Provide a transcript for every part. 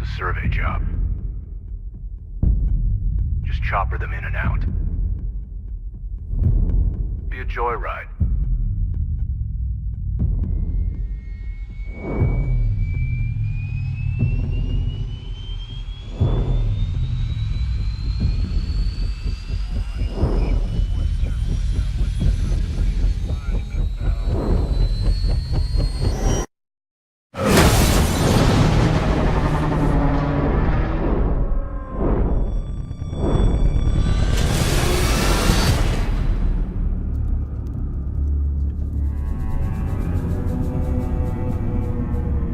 It's a survey job. Just chopper them in and out. Be a joyride.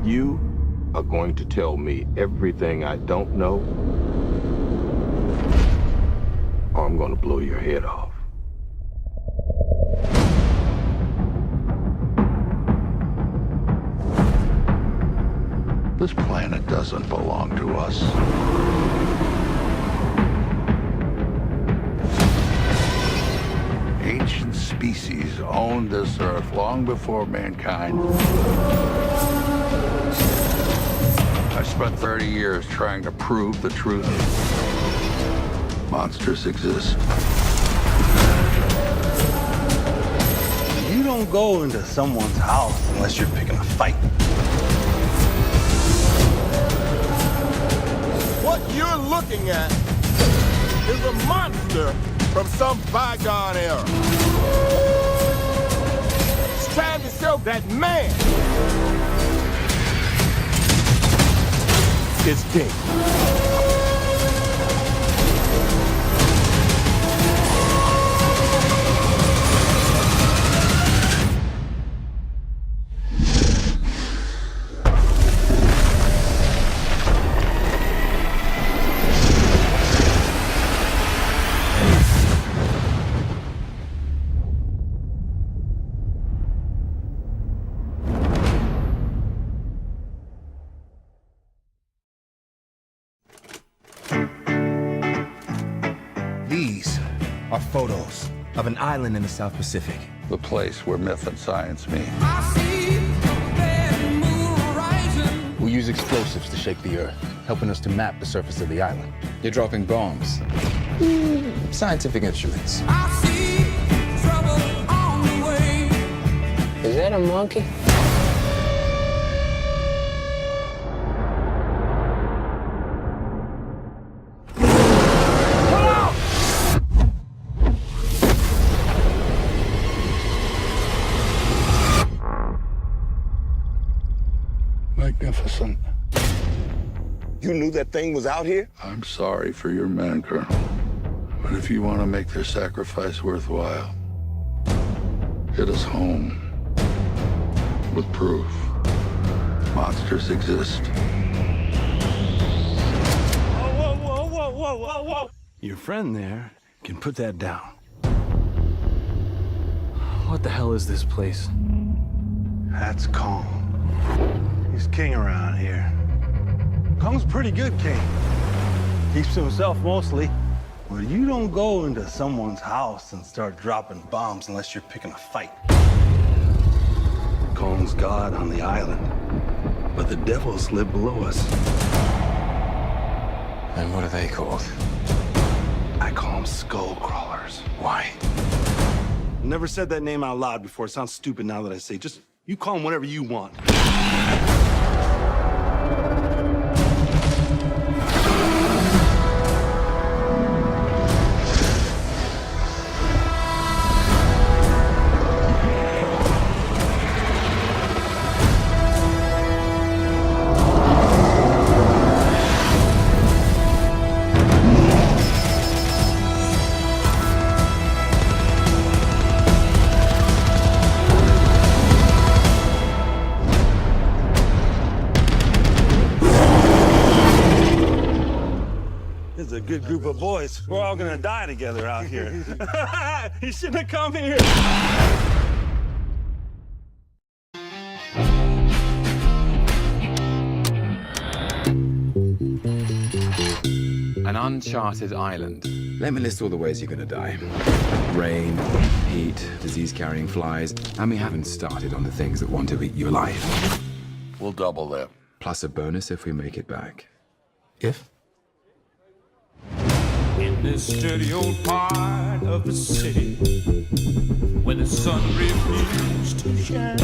You are going to tell me everything I don't know, or I'm going to blow your head off. This planet doesn't belong to us. Ancient species owned this Earth long before mankind. I spent 30 years trying to prove the truth. Monsters exist. You don't go into someone's house unless you're picking a fight. What you're looking at is a monster from some bygone era. It's trying to show that man is dead. These are photos of an island in the South Pacific. The place where myth and science meet. We use explosives to shake the Earth, helping us to map the surface of the island. You're dropping bombs. Scientific instruments. Is that a monkey? Magnificent. You knew that thing was out here? I'm sorry for your men, Colonel. But if you want to make their sacrifice worthwhile, hit us home with proof. Monsters exist. Whoa. Your friend there can put that down. What the hell is this place? That's Kong. He's king around here. Kong's a pretty good king. Keeps to himself mostly. But you don't go into someone's house and start dropping bombs unless you're picking a fight. Kong's god on the island, but the devils live below us. And what are they called? I call them skull crawlers. Why? Never said that name out loud before. It sounds stupid now that I say it. Just, you call them whatever you want. This is a good group of boys. We're all gonna die together out here. You shouldn't have come here. An uncharted island. Let me list all the ways you're gonna die. Rain, heat, disease-carrying flies, and we haven't started on the things that want to eat you alive. We'll double them. Plus a bonus if we make it back. If? In this dirty old part of the city where the sun refused to shine.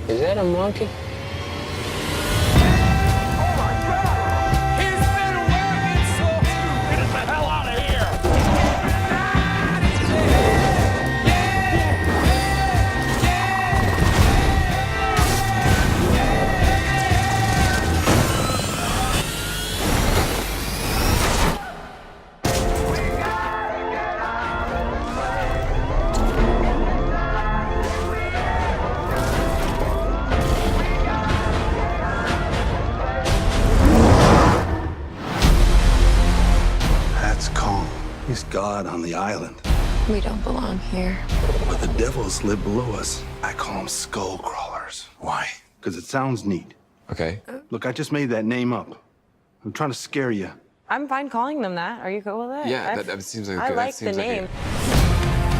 Is that a monkey? That's Kong. He's God on the island. We don't belong here. But the devils live below us. I call them skull crawlers. Why? Because it sounds neat. Okay. Look, I just made that name up. I'm trying to scare you. I'm fine calling them that. Are you cool with it? Yeah, that seems like a I good, like that seems the like a- name.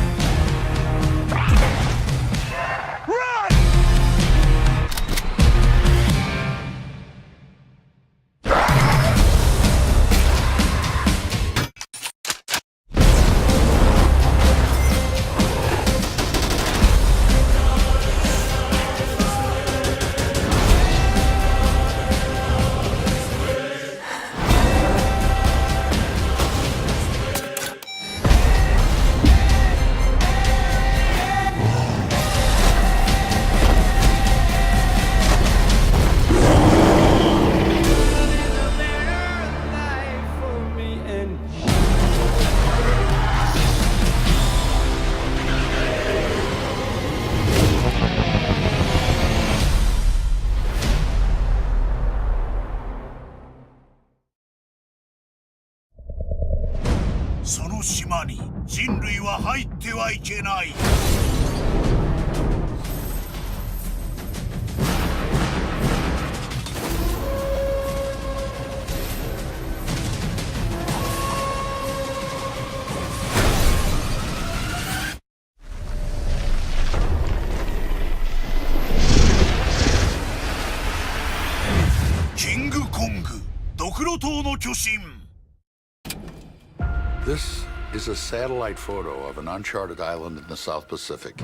This is a satellite photo of an uncharted island in the South Pacific.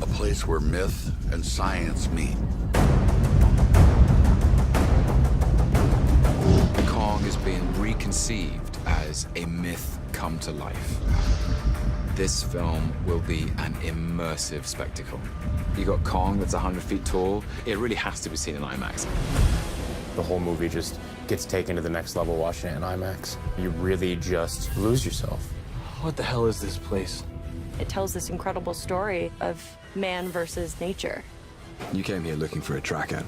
A place where myth and science meet. Kong is being reconceived as a myth come to life. This film will be an immersive spectacle. You got Kong that's 100 feet tall. It really has to be seen in IMAX. The whole movie just gets taken to the next level watching it in IMAX. You really just lose yourself. What the hell is this place? It tells this incredible story of man versus nature. You came here looking for a tracker.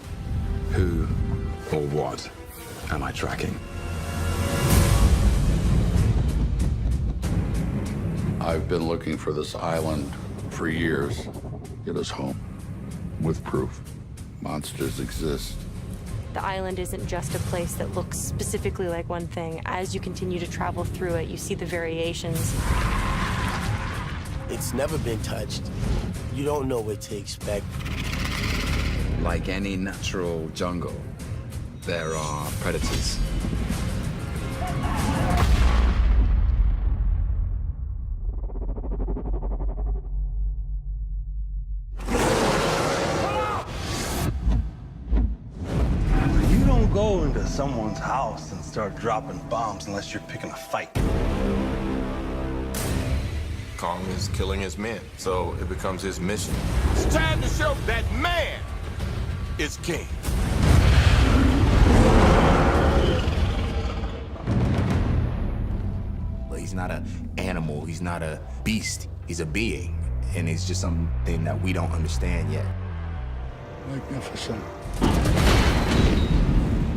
Who or what am I tracking? I've been looking for this island for years. Get us home with proof. Monsters exist. The island isn't just a place that looks specifically like one thing. As you continue to travel through it, you see the variations. It's never been touched. You don't know what to expect. Like any natural jungle, there are predators. You don't go into someone's house and start dropping bombs unless you're picking a fight. Kong is killing his men, so it becomes his mission. It's time to show that man is king. He's not an animal, he's not a beast, he's a being. And it's just something that we don't understand yet. Magnificent.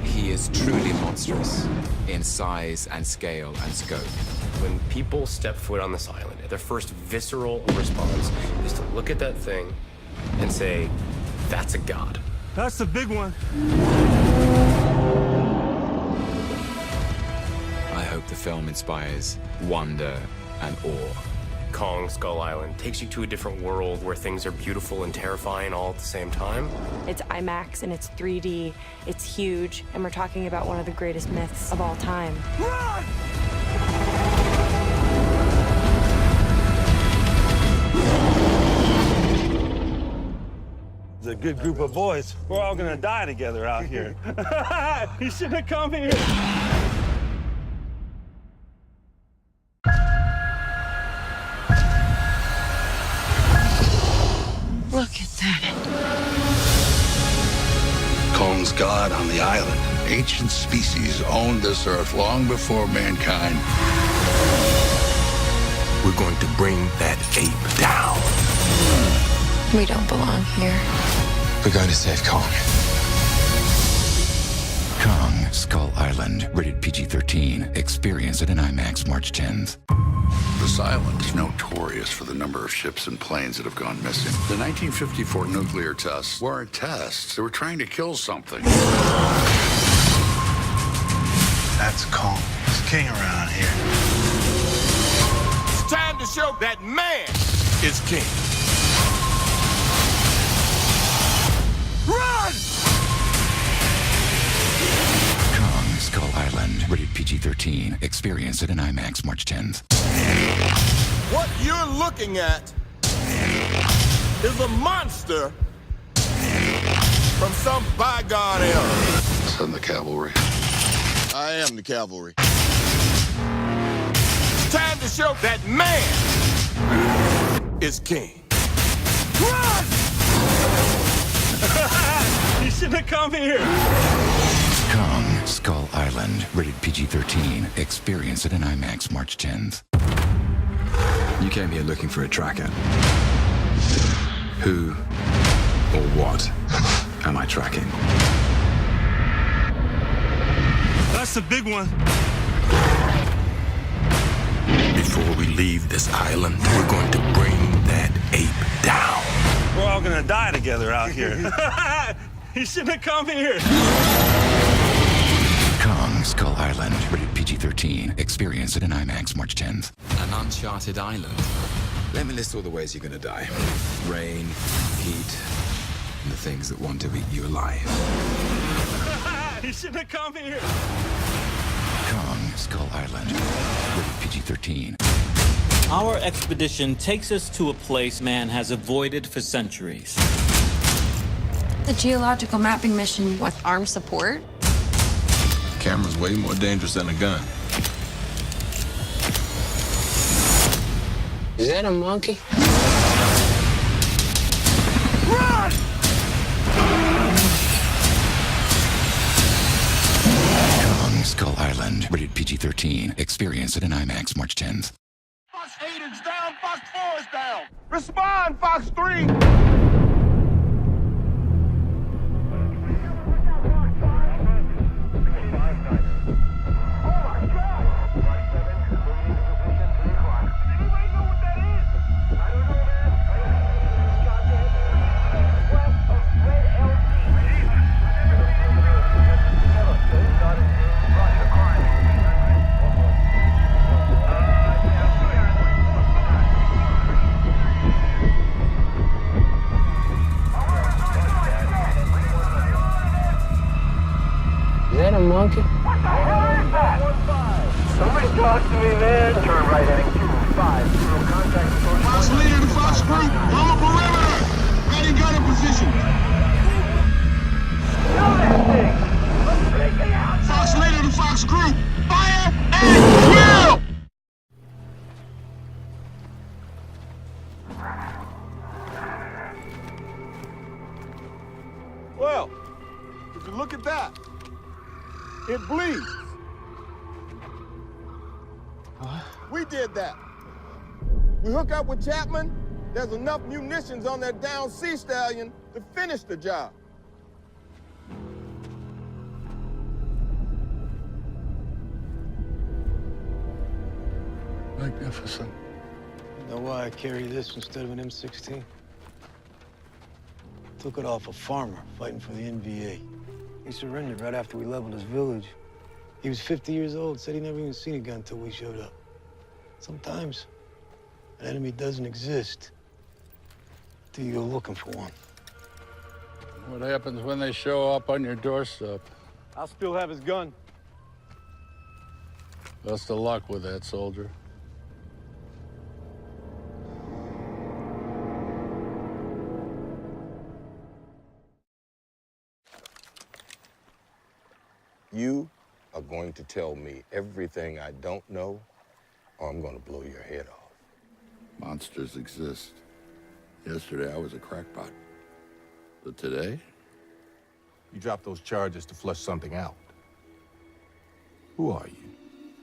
He is truly monstrous in size and scale and scope. When people step foot on this island, their first visceral response is to look at that thing and say, that's a god. That's the big one. I hope the film inspires wonder and awe. Kong Skull Island takes you to a different world where things are beautiful and terrifying all at the same time. It's IMAX and it's 3D, it's huge, and we're talking about one of the greatest myths of all time. Run! It's a good group of boys. We're all gonna die together out here. You shouldn't have come here. Look at that. Kong's god on the island. Ancient species owned this earth long before mankind. We're going to bring that ape down. We don't belong here. We're going to save Kong. Kong Skull Island, rated PG-13. Experience it in IMAX March 10th. This island is notorious for the number of ships and planes that have gone missing. The 1954 nuclear tests weren't tests. They were trying to kill something. That's Kong. He's king around here. It's time to show that man is king. Run! Kong Skull Island, rated PG-13. Experience it in IMAX March 10th. What you're looking at is a monster from some bygone era. Send the cavalry. I am the cavalry. It's time to show that man is king. Run! You shouldn't have come here. Kong Skull Island, rated PG-13. Experience it in IMAX March 10th. You came here looking for a tracker. Who or what am I tracking? That's the big one. Before we leave this island, we're going to bring that ape down. We're all gonna die together out here. You shouldn't have come here. Kong Skull Island, rated PG-13. Experience it in IMAX March 10th. An uncharted island. Let me list all the ways you're gonna die. Rain, heat, and the things that want to eat you alive. You shouldn't have come here. Kong Skull Island, rated PG-13. Our expedition takes us to a place man has avoided for centuries. The geological mapping mission with armed support? Camera's way more dangerous than a gun. Is that a monkey? Run! Kong Skull Island, rated PG-13. Experience it in IMAX March 10th. Fox 8 is down, Fox 4 is down. Respond, Fox 3. Is that a monkey? What the hell is that? Somebody talk to me, man. Turn right heading 250. Contact authority. Fox leader to Fox group. On the perimeter. Ready gun in position. Kill that thing. Let's break it out. Fox leader to Fox group. Fire and kill! Well, if you look at that, it bleeds. We did that. We hook up with Chapman, there's enough munitions on that down sea stallion to finish the job. Magnificent. You know why I carry this instead of an M16? Took it off a farmer fighting for the NVA. He surrendered right after we leveled his village. He was 50 years old, said he never even seen a gun until we showed up. Sometimes, An enemy doesn't exist till you go looking for one. What happens when they show up on your doorstep? I'll still have his gun. Best of luck with that, soldier. You are going to tell me everything I don't know, or I'm going to blow your head off. Monsters exist. Yesterday, I was a crackpot. But today? You dropped those charges to flush something out. Who are you?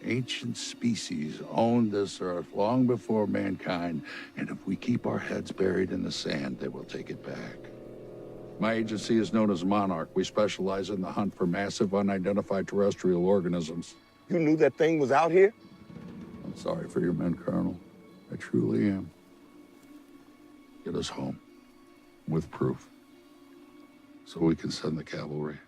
Ancient species owned this earth long before mankind, and if we keep our heads buried in the sand, they will take it back. My agency is known as Monarch. We specialize in the hunt for massive, unidentified terrestrial organisms. You knew that thing was out here? I'm sorry for your men, Colonel. I truly am. Get us home with proof, so we can send the cavalry.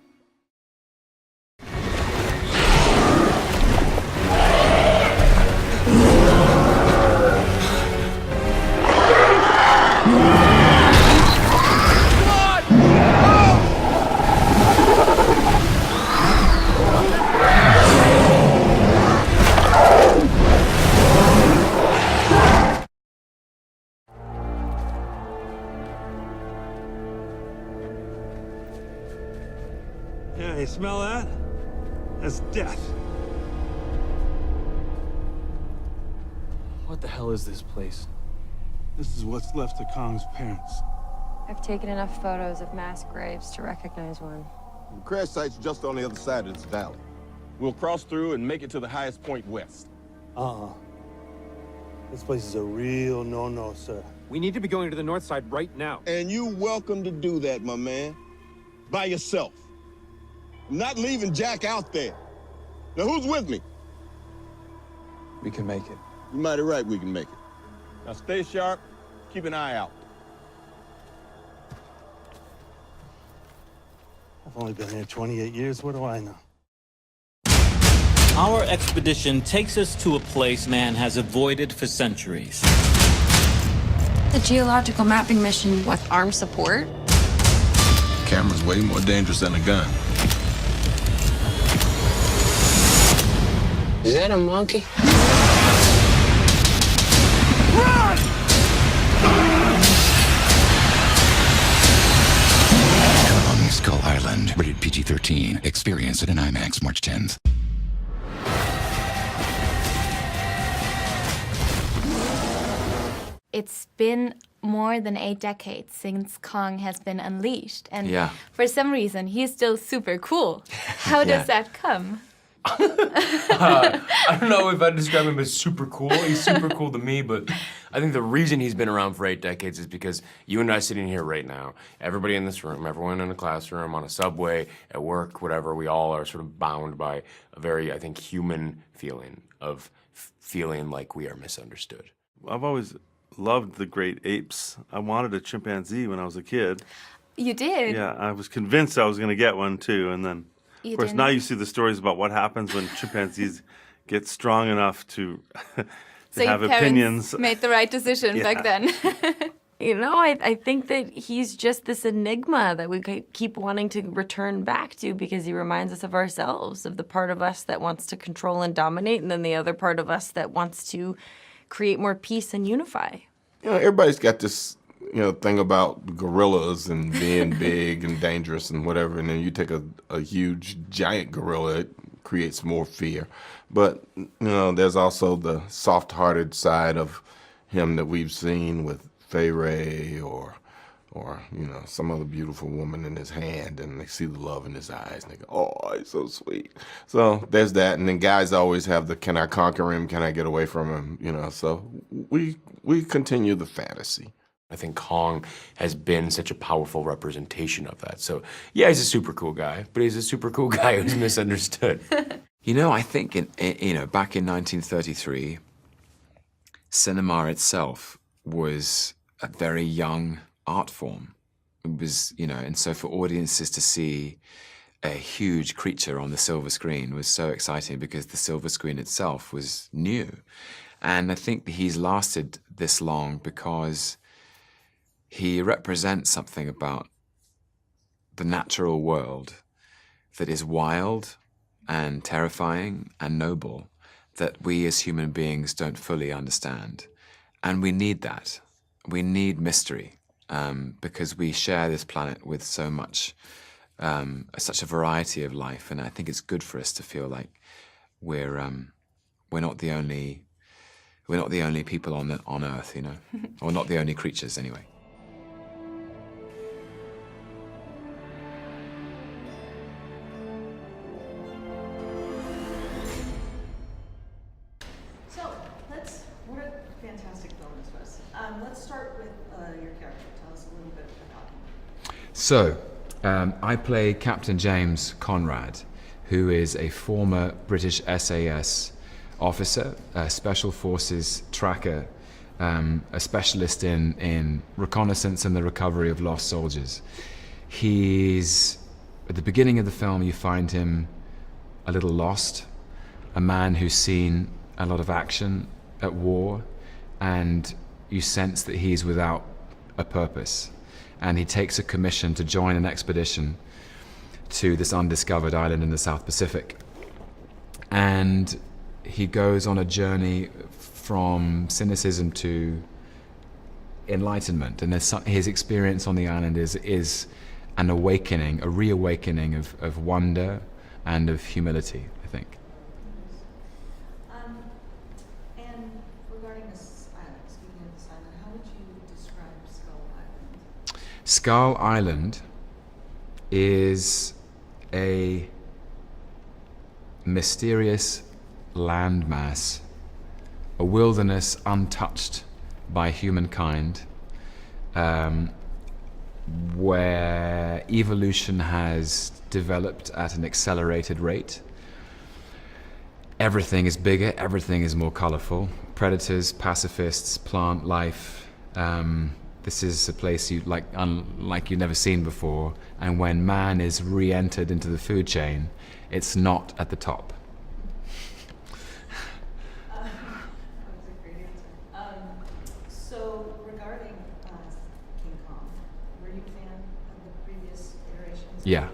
Yeah, you smell that? That's death. What the hell is this place? This is what's left of Kong's parents. I've taken enough photos of mass graves to recognize one. The crash site's just on the other side of this valley. We'll cross through and make it to the highest point west. This place is a real no-no, sir. We need to be going to the north side right now. And you welcome to do that, my man. By yourself. I'm not leaving Jack out there. Now, who's with me? We can make it. You're mighty right we can make it. Now, stay sharp. Keep an eye out. I've only been here 28 years. What do I know? Our expedition takes us to a place man has avoided for centuries. The geological mapping mission with armed support? Camera's way more dangerous than a gun. Is that a monkey? Kong Skull Island, rated PG-13. Experience it in IMAX March 10th. It's been more than 8 decades since Kong has been unleashed, and Yeah. for some reason, he's still super cool. How does that come? I don't know if I'd describe him as super cool. He's super cool to me, but I think the reason he's been around for 8 decades is because you and I sitting here right now, everybody in this room, everyone in a classroom, on a subway, at work, whatever, we all are sort of bound by a very, I think, human feeling of feeling like we are misunderstood. I've always loved the great apes. I wanted a chimpanzee when I was a kid. You did? Yeah, I was convinced I was going to get one too, and then, You of course, didn't? now you see the stories about what happens when chimpanzees get strong enough to, So have your parents opinions. made the right decision back then. You know, I think that he's just this enigma that we keep wanting to return back to because he reminds us of ourselves, of the part of us that wants to control and dominate, and then the other part of us that wants to create more peace and unify. You know, everybody's got this, thing about gorillas and being big and dangerous and whatever, and then you take a huge, giant gorilla, it creates more fear. But, there's also the soft-hearted side of him that we've seen with Fay Wray or some other beautiful woman in his hand, and they see the love in his eyes, and they go, oh, he's so sweet. So there's that, and then guys always have the, can I conquer him, can I get away from him, so we continue the fantasy. I think Kong has been such a powerful representation of that. So, yeah, he's a super cool guy, but he's a super cool guy who's misunderstood. I think back in 1933, cinema itself was a very young art form. It was, and so for audiences to see a huge creature on the silver screen was so exciting because the silver screen itself was new. And I think he's lasted this long because he represents something about the natural world that is wild and terrifying and noble that we as human beings don't fully understand. And we need that. We need mystery because we share this planet with so much, such a variety of life. And I think it's good for us to feel like we're not the only people on Earth, you know, or not the only creatures anyway. What a fantastic film this was. Let's start with your character. Tell us a little bit about him. So, I play Captain James Conrad, who is a former British SAS officer, a Special Forces tracker, a specialist in reconnaissance and the recovery of lost soldiers. At the beginning of the film, you find him a little lost, a man who's seen a lot of action at war, and you sense that he's without a purpose. And he takes a commission to join an expedition to this undiscovered island in the South Pacific. And he goes on a journey from cynicism to enlightenment. And his experience on the island is an awakening, a reawakening of wonder and of humility, I think. And regarding this island, speaking of this island, how would you describe Skull Island? Skull Island is a mysterious landmass, a wilderness untouched by humankind, where evolution has developed at an accelerated rate. Everything is bigger, everything is more colorful. Predators, pacifists, plant life. This is a place unlike you've never seen before. And when man is re-entered into the food chain, it's not at the top. That was a great answer. So regarding King Kong, were you a fan of the previous iterations? Yeah.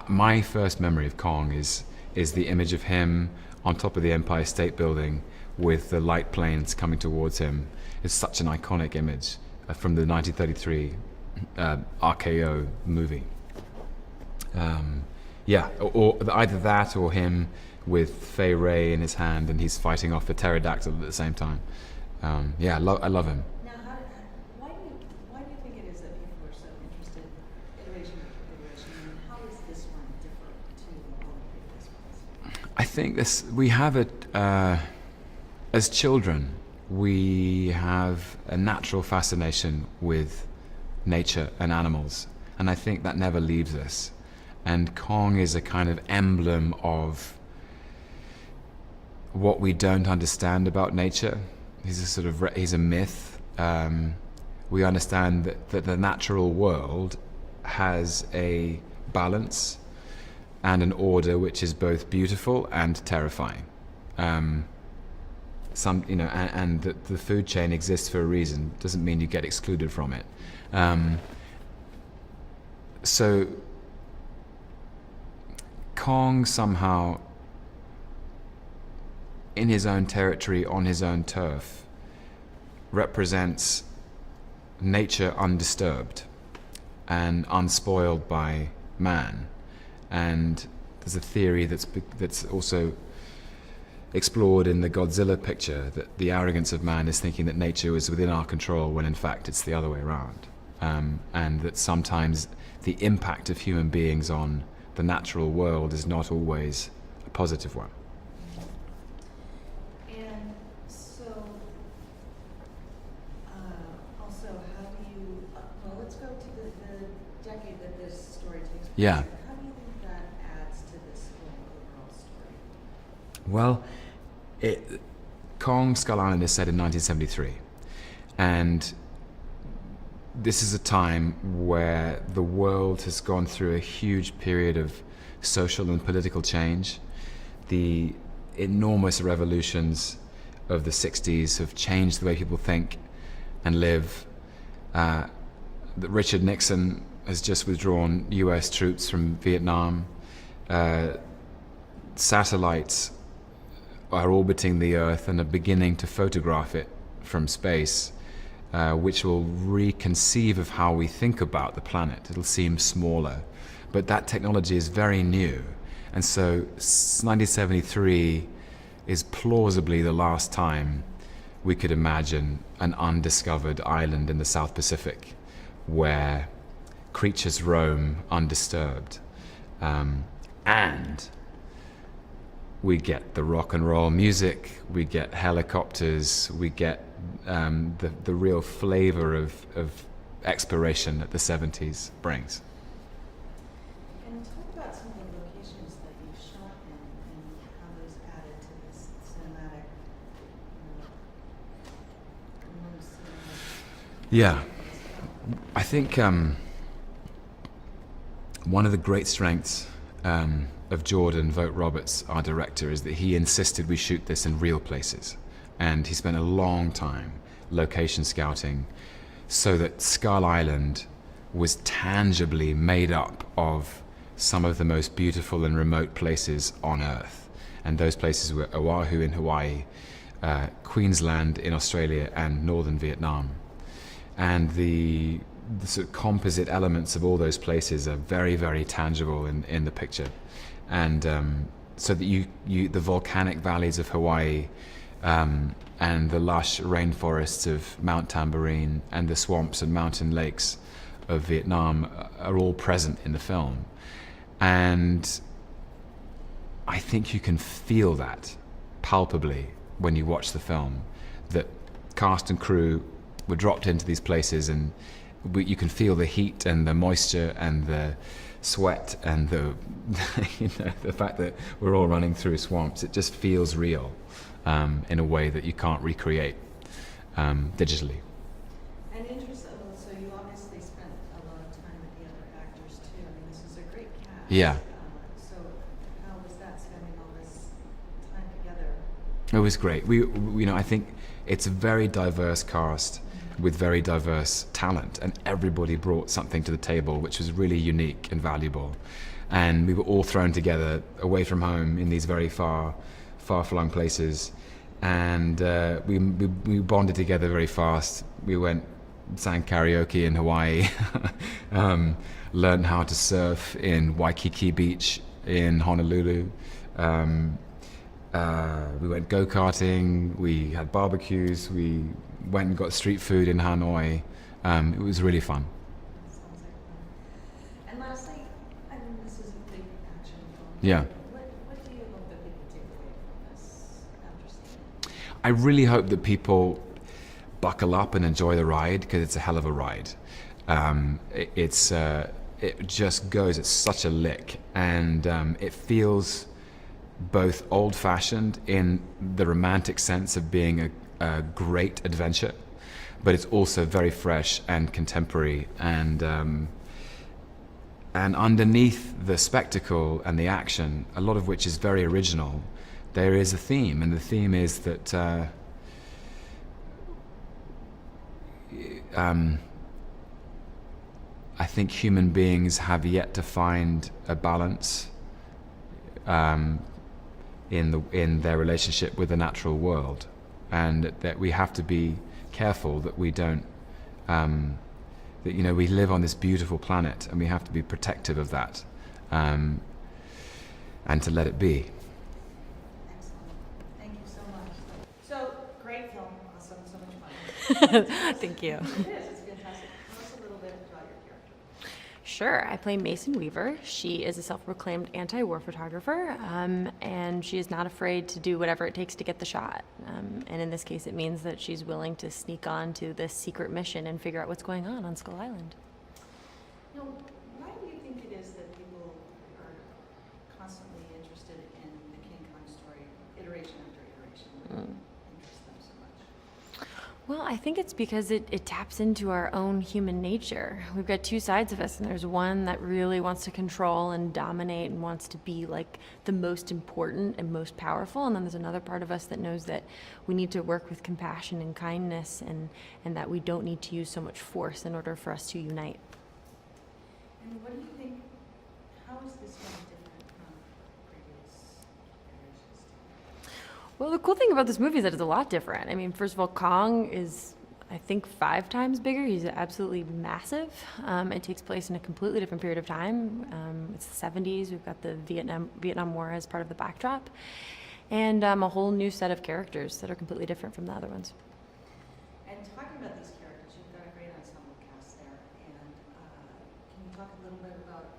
My first memory of Kong is the image of him on top of the Empire State Building with the light planes coming towards him. It's such an iconic image from the 1933 RKO movie. Or either that or him with Fay Wray in his hand and he's fighting off a pterodactyl at the same time. I love him. Now, why do you think it is that people are so interested in iteration after iteration, and how is this one different to all the previous ones? I think we have it, as children, we have a natural fascination with nature and animals, and I think that never leaves us. And Kong is a kind of emblem of what we don't understand about nature. He's a myth. We understand that the natural world has a balance and an order which is both beautiful and terrifying. And that the food chain exists for a reason doesn't mean you get excluded from it. So Kong somehow, in his own territory, on his own turf, represents nature undisturbed and unspoiled by man. And there's a theory that's also explored in the Godzilla picture, that the arrogance of man is thinking that nature is within our control when in fact it's the other way around. And that sometimes the impact of human beings on the natural world is not always a positive one. And so, also, how do you, let's go to the decade that this story takes place. Yeah. How do you think that adds to this overall story? Well, Kong Skull Island is set in 1973, and this is a time where the world has gone through a huge period of social and political change. The enormous revolutions of the 60s have changed the way people think and live. That Richard Nixon has just withdrawn US troops from Vietnam. Satellites are orbiting the Earth and are beginning to photograph it from space, which will reconceive of how we think about the planet. It'll seem smaller, but that technology is very new. And so 1973 is plausibly the last time we could imagine an undiscovered island in the South Pacific where creatures roam undisturbed. And we get the rock and roll music, we get helicopters, we get the real flavor of exploration that the 70s brings. And talk about some of the locations that you shot in and how those added to this cinematic, Yeah, I think one of the great strengths of Jordan Vogt-Roberts, our director, is that he insisted we shoot this in real places. And he spent a long time location scouting so that Skull Island was tangibly made up of some of the most beautiful and remote places on Earth. And those places were Oahu in Hawaii, Queensland in Australia, and northern Vietnam. And the sort of composite elements of all those places are very, very tangible in the picture. And so that the volcanic valleys of Hawaii and the lush rainforests of Mount Tamborine and the swamps and mountain lakes of Vietnam are all present in the film. And I think you can feel that palpably when you watch the film, that cast and crew were dropped into these places, and you can feel the heat and the moisture and the sweat and the the fact that we're all running through swamps. It just feels real in a way that you can't recreate digitally. And interesting, so you obviously spent a lot of time with the other actors too. I mean, this is a great cast. Yeah. So how was that, spending all this time together? It was great. I think it's a very diverse cast with very diverse talent, and everybody brought something to the table which was really unique and valuable. And we were all thrown together away from home in these very far-flung places, and we bonded together very fast. We sang karaoke in Hawaii, learned how to surf in Waikiki Beach in Honolulu. We went go-karting, we had barbecues, we went and got street food in Hanoi. It was really fun. Sounds like fun. And lastly, I mean, this is a big action film. Yeah. What do you hope that people take away from this after seeing it? I really hope that people buckle up and enjoy the ride, because it's a hell of a ride. It just goes at such a lick, and it feels both old-fashioned in the romantic sense of being a great adventure, but it's also very fresh and contemporary, and underneath the spectacle and the action, a lot of which is very original, there is a theme, and the theme is that I think human beings have yet to find a balance in their relationship with the natural world, and that we have to be careful that we don't we live on this beautiful planet, and we have to be protective of that, and to let it be. Excellent. Thank you so much. So, great film. Awesome. So much fun. Thank you. It is. It's fantastic. Tell us a little bit about your character. Sure. I play Mason Weaver. She is a self-proclaimed anti-war photographer, and she is not afraid to do whatever it takes to get the shot. And in this case, it means that she's willing to sneak on to this secret mission and figure out what's going on Skull Island. Now, why do you think it is that people are constantly interested in the King Kong story, iteration after iteration? What interests them so much? Well, I think it's because it taps into our own human nature. We've got two sides of us, and there's one that really wants to control and dominate and wants to be like the most important and most powerful. And then there's another part of us that knows that we need to work with compassion and kindness, and that we don't need to use so much force in order for us to unite. And what do you think, how is this one different from previous iterations? Well, the cool thing about this movie is that it's a lot different. I mean, first of all, Kong is, I think, 5 times bigger. He's absolutely massive. It takes place in a completely different period of time. It's the 70s. We've got the Vietnam War as part of the backdrop, and a whole new set of characters that are completely different from the other ones. And talking about these characters, you've got a great ensemble cast there. And can you talk a little bit about,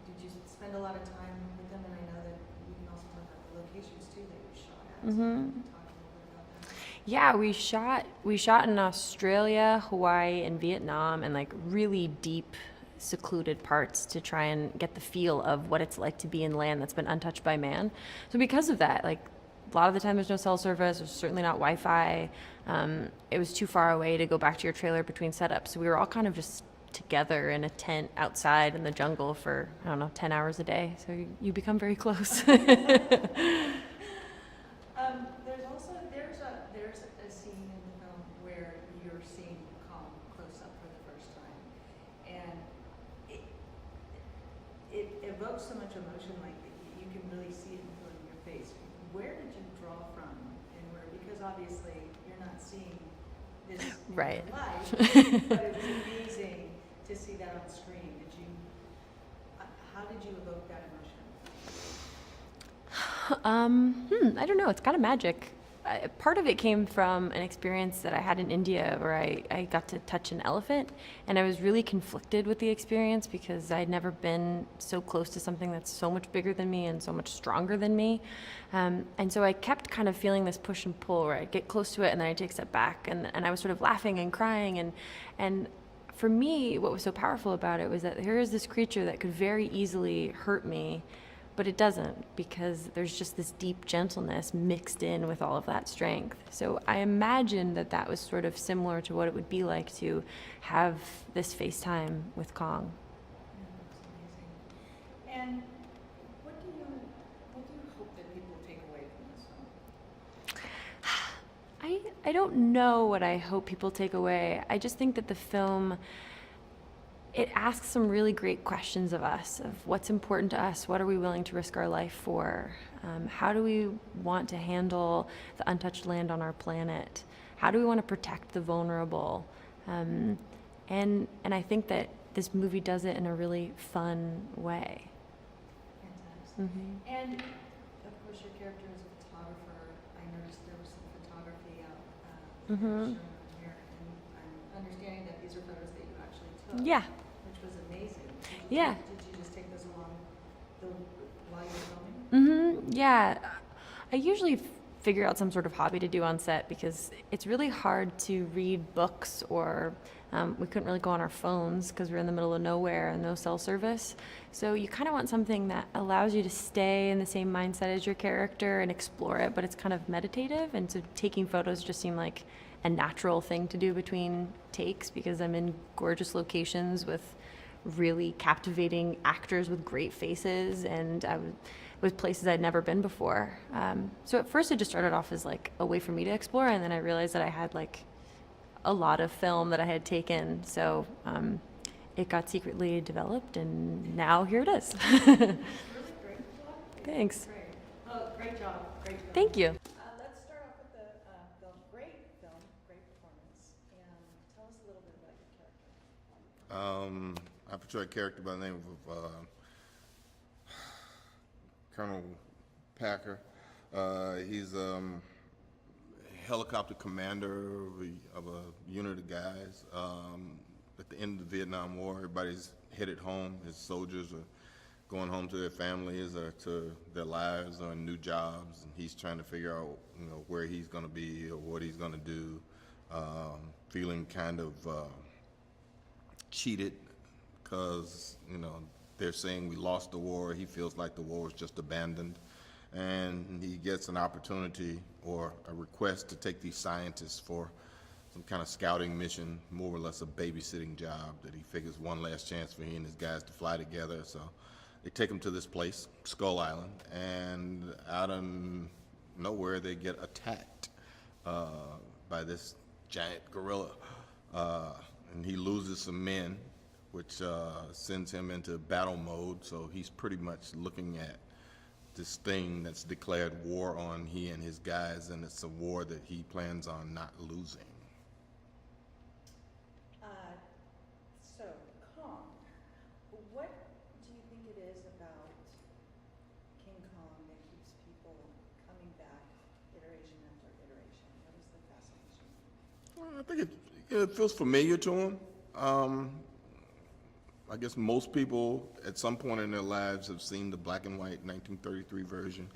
did you spend a lot of time with them? And I know that you can also talk about the locations too that you shot at. So Mm-hmm. can you talk a little bit about that? Yeah, we shot in Australia, Hawaii, and Vietnam, and like really deep, secluded parts to try and get the feel of what it's like to be in land that's been untouched by man. So because of that, like a lot of the time there's no cell service, there's certainly not Wi-Fi. It was too far away to go back to your trailer between setups. So we were all kind of just together in a tent outside in the jungle for, I don't know, 10 hours a day. So you become very close. There's a scene in the film where you're seeing Kong close up for the first time, and it evokes so much emotion, like you can really see it and feel it in your face. Where did you draw from, and where? Because obviously you're not seeing this in Right. real life, but it was amazing to see that on screen. How did you evoke that emotion? I don't know. It's kind of magic. Part of it came from an experience that I had in India where I got to touch an elephant, and I was really conflicted with the experience because I'd never been so close to something that's so much bigger than me and so much stronger than me. And so I kept kind of feeling this push and pull where I'd get close to it and then I'd take a step back, and I was sort of laughing and crying. And for me, what was so powerful about it was that here is this creature that could very easily hurt me, but it doesn't, because there's just this deep gentleness mixed in with all of that strength. So I imagined that that was sort of similar to what it would be like to have this FaceTime with Kong. That's amazing. And what do you hope that people take away from this film? I don't know what I hope people take away. I just think that the film, it asks some really great questions of us, of what's important to us, what are we willing to risk our life for, how do we want to handle the untouched land on our planet, how do we want to protect the vulnerable, and I think that this movie does it in a really fun way. Fantastic. Mm-hmm. And of course, your character is a photographer. I noticed there was some photography out Mm-hmm. shown here, and I'm understanding that these are photos that you actually took. Yeah. Which was amazing. Yeah. Did you just take those along while you were filming? Mm-hmm. Yeah. I usually figure out some sort of hobby to do on set because it's really hard to read books, or we couldn't really go on our phones because we're in the middle of nowhere and no cell service. So you kind of want something that allows you to stay in the same mindset as your character and explore it, but it's kind of meditative. And so taking photos just seemed like a natural thing to do between takes because I'm in gorgeous locations with really captivating actors with great faces, and with places I'd never been before. So at first it just started off as like a way for me to explore, and then I realized that I had like a lot of film that I had taken. So it got secretly developed, and now here it is. Really great job. Thanks. Great. Oh, great job. Great job. Thank you. Let's start off with the film. Great performance. And tell us a little bit about your character. I portray a character by the name of Colonel Packer. He's helicopter commander of a unit of guys. At the end of the Vietnam War, everybody's headed home. His soldiers are going home to their families or to their lives or new jobs, and he's trying to figure out, where he's going to be or what he's going to do. Feeling kind of cheated because, they're saying we lost the war. He feels like the war was just abandoned. And he gets an opportunity or a request to take these scientists for some kind of scouting mission, more or less a babysitting job that he figures one last chance for he and his guys to fly together. So they take him to this place, Skull Island, and out of nowhere they get attacked by this giant gorilla. And he loses some men, which sends him into battle mode. So he's pretty much looking at this thing that's declared war on he and his guys, and it's a war that he plans on not losing. So, Kong, what do you think it is about King Kong that keeps people coming back iteration after iteration? What is the fascination? Well, I think it feels familiar to him. I guess most people at some point in their lives have seen the black and white 1933 version,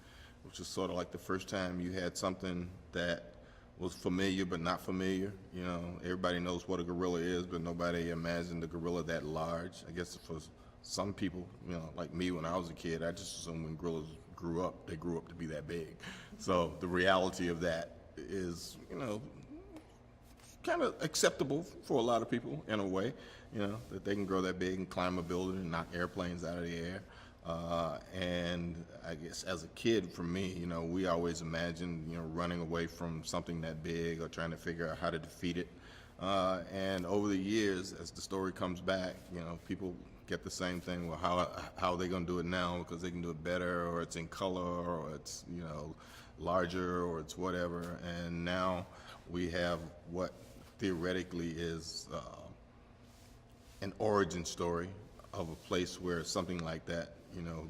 which is sort of like the first time you had something that was familiar but not familiar. You know, everybody knows what a gorilla is, but nobody imagined a gorilla that large. I guess for some people, you know, like me when I was a kid, I just assumed when gorillas grew up, they grew up to be that big. So the reality of that is, you know, kind of acceptable for a lot of people in a way, you know, that they can grow that big and climb a building and knock airplanes out of the air. And I guess as a kid, for me, you know, we always imagined, you know, running away from something that big or trying to figure out how to defeat it. And over the years, as the story comes back, you know, people get the same thing. Well, how are they going to do it now? Because they can do it better, or it's in color, or it's, you know, larger, or it's whatever. And now we have what theoretically is an origin story of a place where something like that, you know,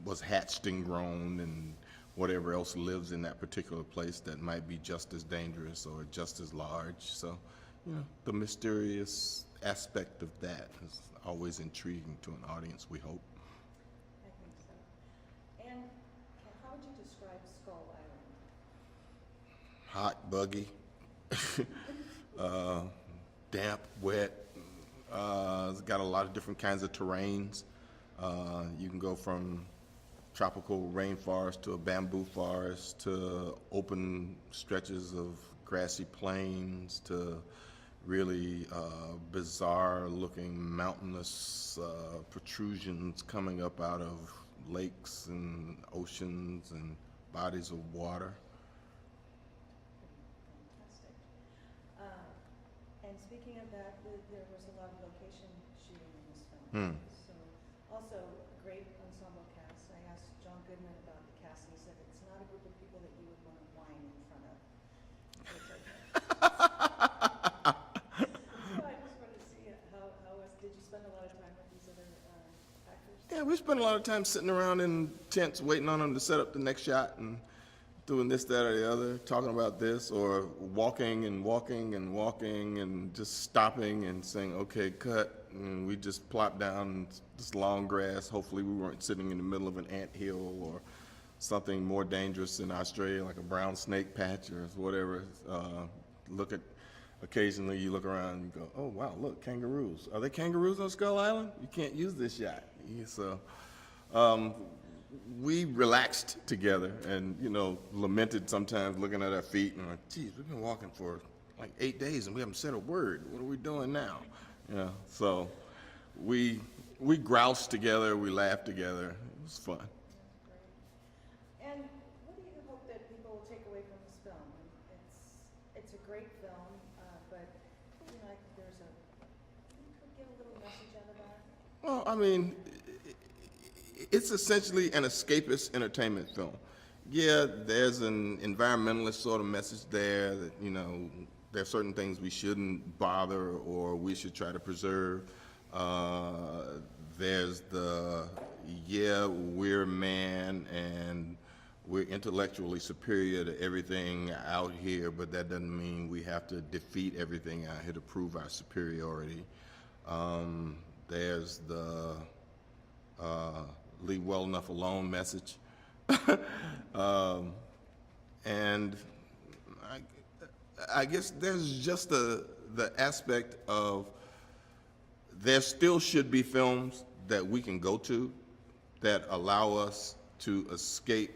was hatched and grown, and whatever else lives in that particular place that might be just as dangerous or just as large. So, you know, the mysterious aspect of that is always intriguing to an audience, we hope. I think so. And how would you describe Skull Island? Hot, buggy, damp, wet. It's got a lot of different kinds of terrains. You can go from tropical rainforest to a bamboo forest to open stretches of grassy plains to really bizarre looking mountainous protrusions coming up out of lakes and oceans and bodies of water. Fantastic. And speaking of that, there was a lot of location shooting in this film. So also a great ensemble cast. I asked John Goodman about the cast, and he said it's not a group of people that you would want to whine in front of. So I just wanted to see did you spend a lot of time with these other actors? Yeah, we spent a lot of time sitting around in tents waiting on them to set up the next shot and doing this, that, or the other, talking about this, or walking and walking and walking and just stopping and saying, okay, cut. And we just plopped down in this long grass. Hopefully we weren't sitting in the middle of an anthill or something more dangerous in Australia, like a brown snake patch or whatever. Occasionally you look around and you go, oh, wow, look, kangaroos. Are there kangaroos on Skull Island? You can't use this shot. So we relaxed together and, you know, lamented sometimes looking at our feet and like, geez, we've been walking for like 8 days and we haven't said a word. What are we doing now? You know, so we groused together, we laughed together. It was fun. That's great. And what do you hope that people will take away from this film? It's a great film, but you know, you could get a little message out of that. Well, I mean, it's essentially an escapist entertainment film. Yeah, there's an environmentalist sort of message there that, you know, there are certain things we shouldn't bother or we should try to preserve. There's the, yeah, we're man and we're intellectually superior to everything out here, but that doesn't mean we have to defeat everything out here to prove our superiority. There's the leave well enough alone message. And I guess there's just the aspect of there still should be films that we can go to that allow us to escape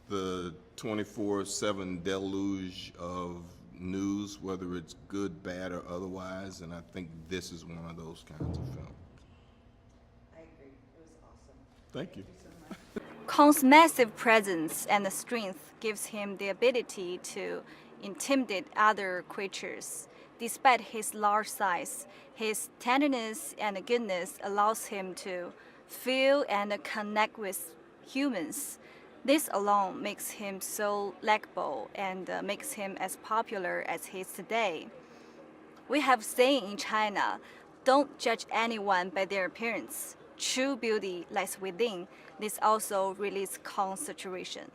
the 24/7 deluge of news, whether it's good, bad, or otherwise, and I think this is one of those kinds of films. I agree. It was awesome. Thank you. Kong's massive presence and strength gives him the ability to intimidate other creatures. Despite his large size, his tenderness and goodness allows him to feel and connect with humans. This alone makes him so likable and makes him as popular as he is today. We have saying in China, don't judge anyone by their appearance. True beauty lies within. This also relates Kong's situation.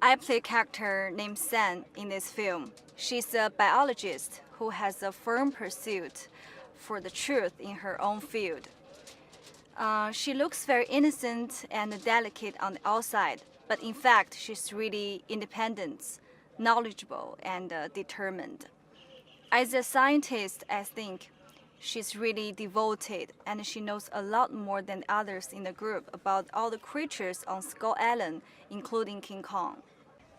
I play a character named San in this film. She's a biologist who has a firm pursuit for the truth in her own field. She looks very innocent and delicate on the outside, but in fact, she's really independent, knowledgeable, and determined. As a scientist, I think she's really devoted, and she knows a lot more than others in the group about all the creatures on Skull Island, including King Kong.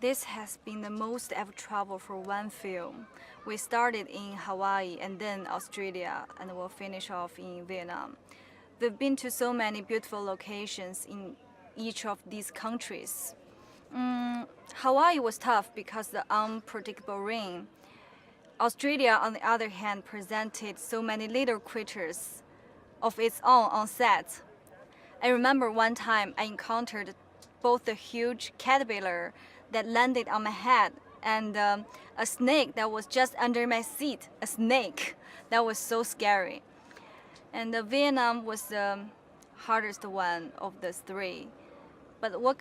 This has been the most ever traveled for one film. We started in Hawaii and then Australia, and we'll finish off in Vietnam. We've been to so many beautiful locations in each of these countries. Hawaii was tough because of the unpredictable rain. Australia, on the other hand, presented so many little creatures of its own on set. I remember one time I encountered both a huge caterpillar that landed on my head and a snake that was just under my seat, a snake. That was so scary. And Vietnam was the hardest one of the three. But what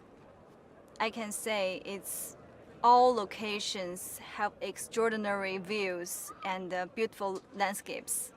I can say is all locations have extraordinary views and beautiful landscapes.